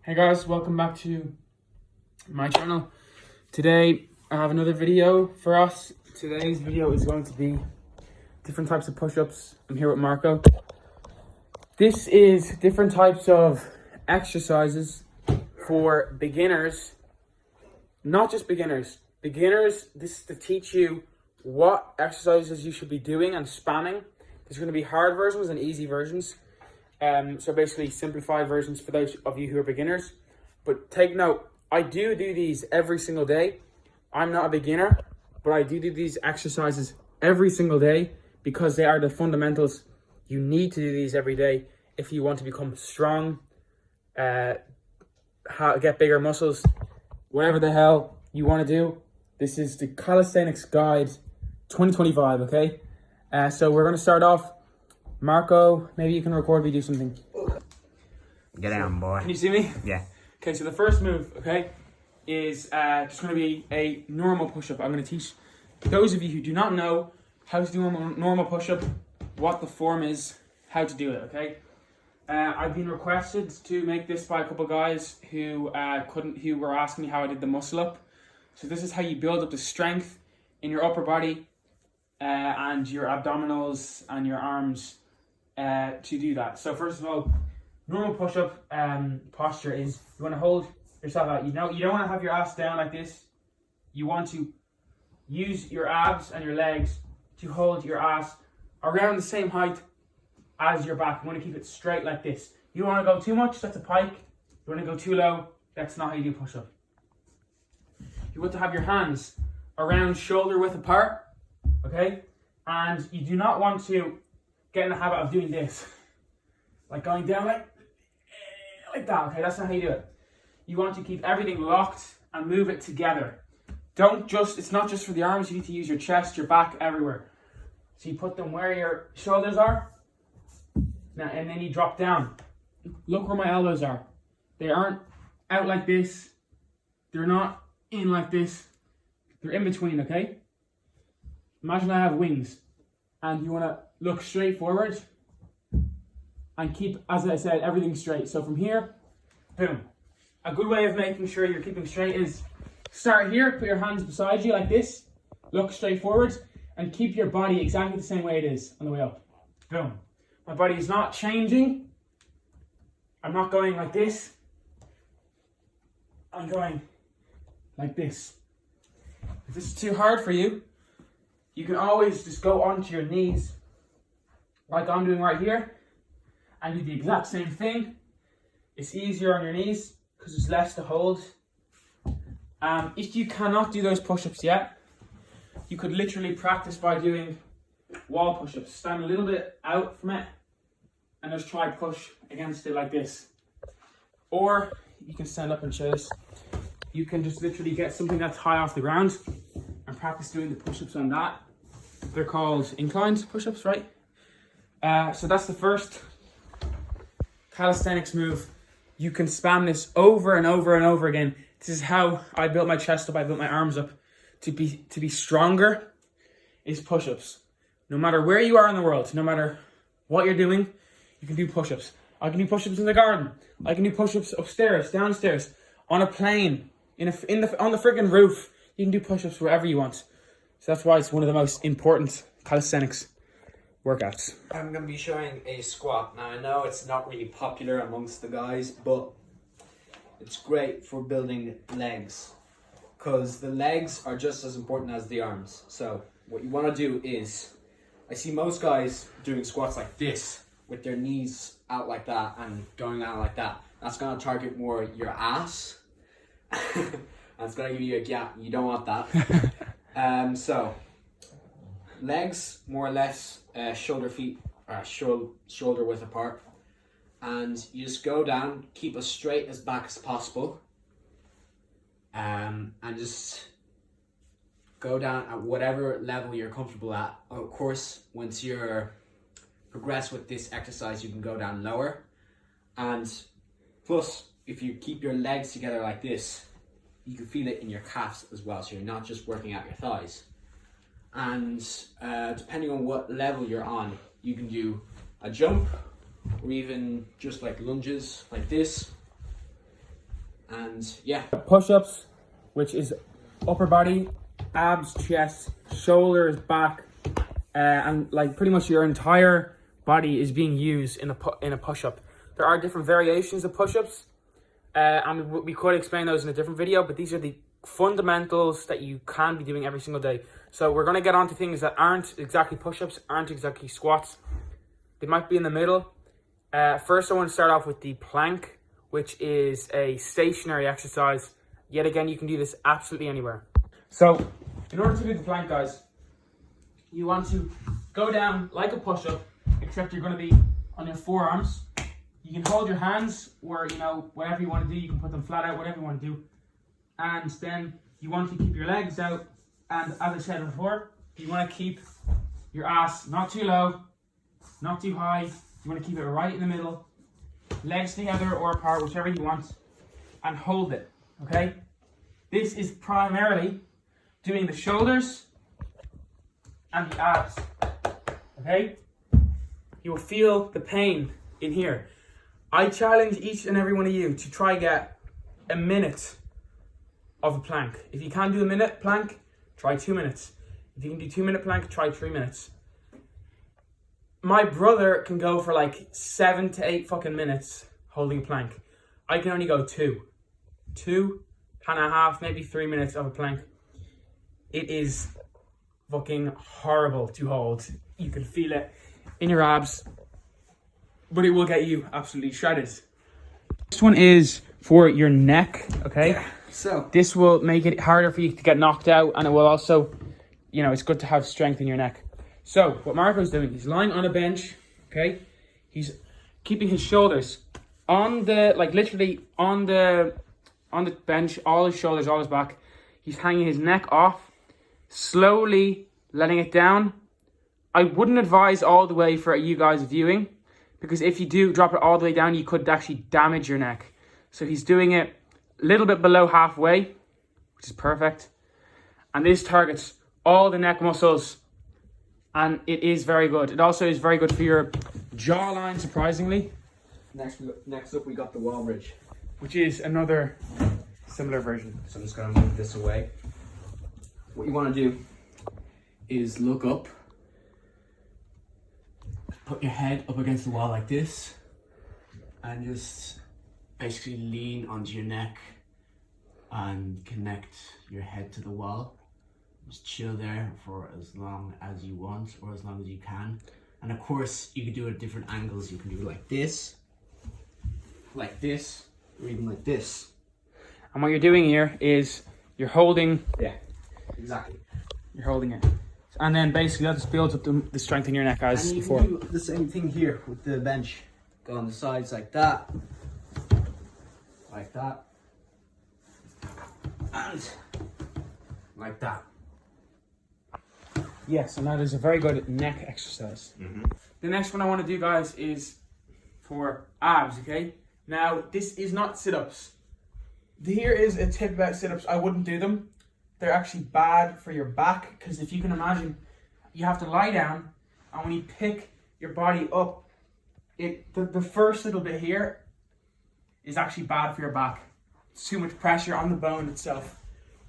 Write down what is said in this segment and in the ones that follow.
Hey guys, welcome back to my channel. Today I have another video for us. Today's video is going to be different types of push-ups. I'm here with Marco. This is different types of exercises for beginners. Not just beginners. Beginners, this is to teach you what exercises you should be doing and spamming. There's going to be hard versions and easy versions. So basically simplified versions for those of you who are beginners. But take note, I do these every single day. I'm not a beginner, but I do these exercises every single day because they are the fundamentals. You need to do these every day if you want to become strong, get bigger muscles, whatever the hell you want to do. This is the Calisthenics Guide 2025, okay? So we're going to start off. Marco, maybe you can record me do something. Get down, boy. Can you see me? Yeah. Okay, so the first move, okay, is just going to be a normal push-up. I'm going to teach those of you who do not know how to do a normal push-up, what the form is, how to do it, okay? I've been requested to make this by a couple guys who who were asking me how I did the muscle up. So this is how you build up the strength in your upper body and your abdominals and your arms to do that. So first of all, normal push-up posture is you want to hold yourself out. You don't want to have your ass down like this. You want to use your abs and your legs to hold your ass around the same height as your back. You want to keep it straight like this. You don't want to go too much, that's a pike. You want to go too low, that's not how you do push-up. You want to have your hands around shoulder width apart, okay? And you do not want to get in the habit of doing this. Like going down like that, okay? That's not how you do it. You want to keep everything locked and move it together. It's not just for the arms, you need to use your chest, your back, everywhere. So you put them where your shoulders are, now, and then you drop down. Look where my elbows are. They aren't out like this. They're not in like this. They're in between, okay? Imagine I have wings and you want to look straight forward and keep, as I said, everything straight. So from here, boom. A good way of making sure you're keeping straight is start here, put your hands beside you like this, look straight forward, and keep your body exactly the same way it is on the way up. Boom. My body is not changing. I'm not going like this. I'm going like this. If this is too hard for you, you can always just go onto your knees like I'm doing right here and do the exact same thing. It's easier on your knees because there's less to hold. If you cannot do those push-ups yet, you could literally practice by doing wall push-ups. Stand a little bit out from it and just try push against it like this. Or you can stand up and show this. You can just literally get something that's high off the ground and practice doing the push-ups on that. They're called inclined push-ups, right? So that's the first calisthenics move. You can spam this over and over and over again. This is how I built my chest up, I built my arms up. To be stronger is push-ups. No matter where you are in the world, no matter what you're doing, you can do push-ups. I can do push-ups in the garden. I can do push-ups upstairs, downstairs, on a plane, on the friggin' roof. You can do push-ups wherever you want. So that's why it's one of the most important calisthenics workouts. I'm going to be showing a squat. Now, I know it's not really popular amongst the guys, but it's great for building legs because the legs are just as important as the arms. So what you want to do is, I see most guys doing squats like this with their knees out like that and going out like that. That's going to target more your ass. That's going to give you a gap. You don't want that. So legs more or less shoulder width apart, and you just go down, keep as straight as back as possible, and just go down at whatever level you're comfortable at. Of course, once you're progressed with this exercise, you can go down lower, and plus if you keep your legs together like this, you can feel it in your calves as well, so you're not just working out your thighs. And depending on what level you're on, you can do a jump or even just like lunges like this, And yeah. Push-ups, which is upper body, abs, chest, shoulders, back, and like pretty much your entire body is being used in a push-up. There are different variations of push-ups, and we could explain those in a different video, but these are the fundamentals that you can be doing every single day. So we're going to get on to things that aren't exactly push-ups, aren't exactly squats. They might be in the middle. First, I want to start off with the plank, which is a stationary exercise. Yet again, you can do this absolutely anywhere. So, in order to do the plank, guys, you want to go down like a push-up, except you're going to be on your forearms. You can hold your hands, or, you know, whatever you want to do. You can put them flat out, whatever you want to do. And then you want to keep your legs out. And as I said before, you want to keep your ass not too low, not too high. You want to keep it right in the middle. Legs together or apart, whichever you want. And hold it, okay? This is primarily doing the shoulders and the abs, okay? You will feel the pain in here. I challenge each and every one of you to try get a minute of a plank. If you can't do a minute plank, try 2 minutes. If you can do 2-minute plank, try 3 minutes. My brother can go for like 7 to 8 fucking minutes holding a plank. I can only go 2 and a half, maybe 3 minutes of a plank. It is fucking horrible to hold. You can feel it in your abs, but it will get you absolutely shredded. This one is for your neck, okay? Yeah. So this will make it harder for you to get knocked out, and it will also, you know, it's good to have strength in your neck. So what Marco's doing, he's lying on a bench, okay? He's keeping his shoulders on the, like literally on the bench, all his shoulders, all his back. He's hanging his neck off, slowly letting it down. I wouldn't advise all the way for you guys viewing, because if you do drop it all the way down, you could actually damage your neck. So he's doing it a little bit below halfway, which is perfect. And this targets all the neck muscles, and it is very good. It also is very good for your jawline, surprisingly. next up we got the wall bridge, Which is another similar version. so I'm just gonna move this away. What you want to do is look up, put your head up against the wall like this, and just basically lean onto your neck and connect your head to the wall. Just chill there for as long as you want, or as long as you can. And of course, you can do it at different angles. You can do it like this, or even like this. And what you're doing here is you're holding, Yeah, exactly. you're holding it. And then basically that just builds up the strength in your neck as And you before. can do the same thing here with the bench. Go on the sides like that, and like that. Yes, and that is a very good neck exercise. Mm-hmm. The next one I want to do, guys, is for abs, okay? Now, this is not sit-ups. Here is a tip about sit-ups. I wouldn't do them. They're actually bad for your back, because if you can imagine, you have to lie down, and when you pick your body up, the first little bit here is actually bad for your back. It's too much pressure on the bone itself.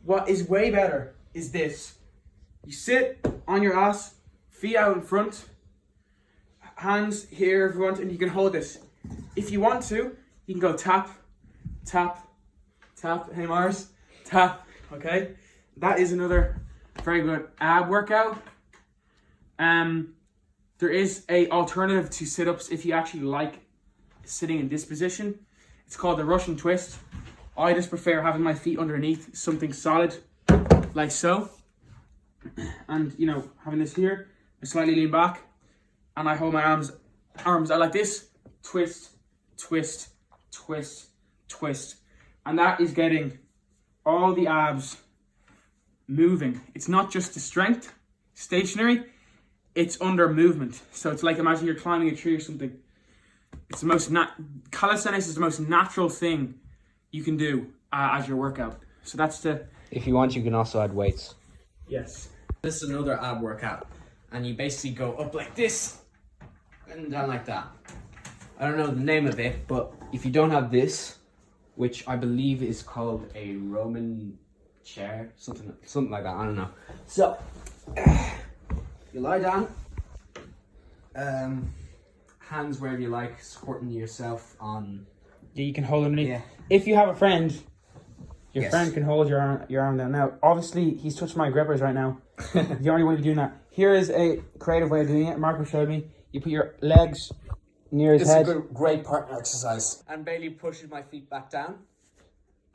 What is way better is this. You sit on your ass, feet out in front, hands here if you want, and you can hold this. If you want to, you can go tap, tap, tap, hey Mars, tap, okay? That is another very good ab workout. There is a alternative to sit-ups if you actually like sitting in this position. It's called the Russian twist. I just prefer having my feet underneath something solid, like so. And, you know, having this here, I slightly lean back, and I hold my arms out like this. Twist, twist, twist, twist. And that is getting all the abs moving. It's not just the strength, stationary, it's under movement. So it's like, imagine you're climbing a tree or something. It's the most calisthenics is the most natural thing you can do as your workout. So that's the... If you want, you can also add weights. Yes. This is another ab workout, and you basically go up like this and down like that. I don't know the name of it, but if you don't have this, which I believe is called a Roman chair, something like that. I don't know. So you lie down, hands wherever you like, supporting yourself on. Yeah, you can hold underneath. Yeah. If you have a friend, your Yes. friend can hold your arm down. Now, obviously, he's touching my grippers right now. The only way to do that. Here is a creative way of doing it. Marco showed me. You put your legs near his head. It's a great partner exercise. And Bailey pushes my feet back down,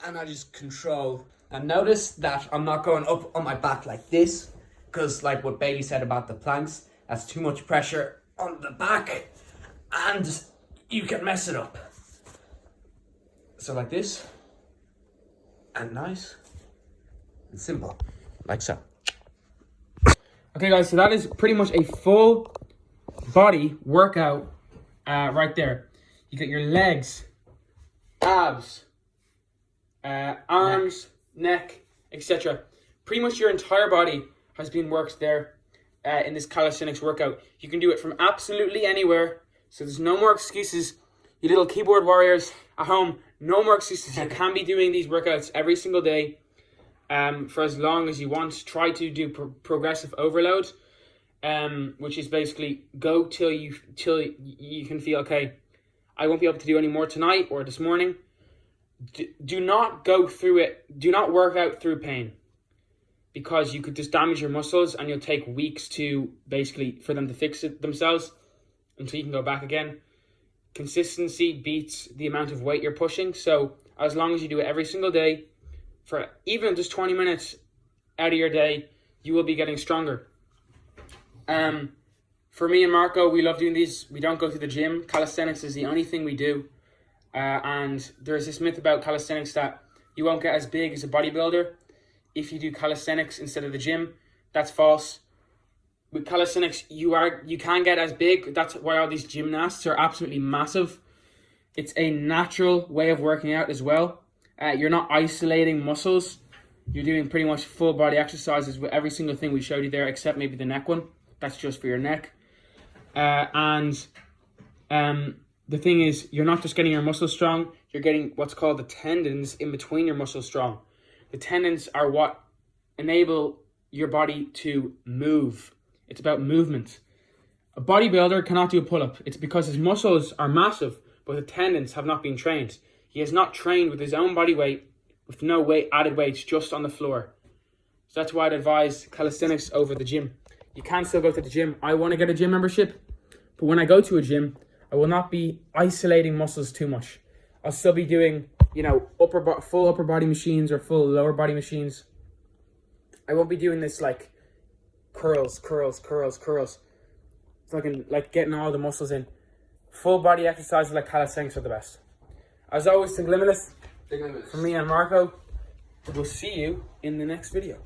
and I just control. And notice that I'm not going up on my back like this, because like what Bailey said about the planks, that's too much pressure on the back, and you can mess it up. So like this, and nice, and simple, like so. Okay, guys, so that is pretty much a full body workout right there. You got your legs, abs, arms, neck, etc. Pretty much your entire body has been worked there in this calisthenics workout. You can do it from absolutely anywhere, so there's no more excuses. You little keyboard warriors at home, no more excuses. You can be doing these workouts every single day for as long as you want. Try to do progressive overload, which is basically go till you can feel, okay, I won't be able to do any more tonight or this morning. Do not go through it. Do not work out through pain, because you could just damage your muscles and you'll take weeks to basically for them to fix it themselves until you can go back again. Consistency beats the amount of weight you're pushing. So as long as you do it every single day for even just 20 minutes out of your day, you will be getting stronger. For me and Marco, we love doing these. We don't go to the gym. Calisthenics is the only thing we do. And there's this myth about calisthenics that you won't get as big as a bodybuilder if you do calisthenics instead of the gym. That's false. With calisthenics, you can get as big. That's why all these gymnasts are absolutely massive. It's a natural way of working out as well. You're not isolating muscles. You're doing pretty much full body exercises with every single thing we showed you there, except maybe the neck one. That's just for your neck. The thing is, you're not just getting your muscles strong, you're getting what's called the tendons in between your muscles strong. The tendons are what enable your body to move. It's about movement. A bodybuilder cannot do a pull-up. It's because his muscles are massive, but the tendons have not been trained. He has not trained with his own body weight, with no added weights, just on the floor. So that's why I'd advise calisthenics over the gym. You can still go to the gym. I want to get a gym membership, but when I go to a gym, I will not be isolating muscles too much. I'll still be doing, full upper body machines or full lower body machines. I won't be doing this like curls. So I can getting all the muscles in. Full body exercises like calisthenics are the best. As always, think limitless. From me and Marco. We'll see you in the next video.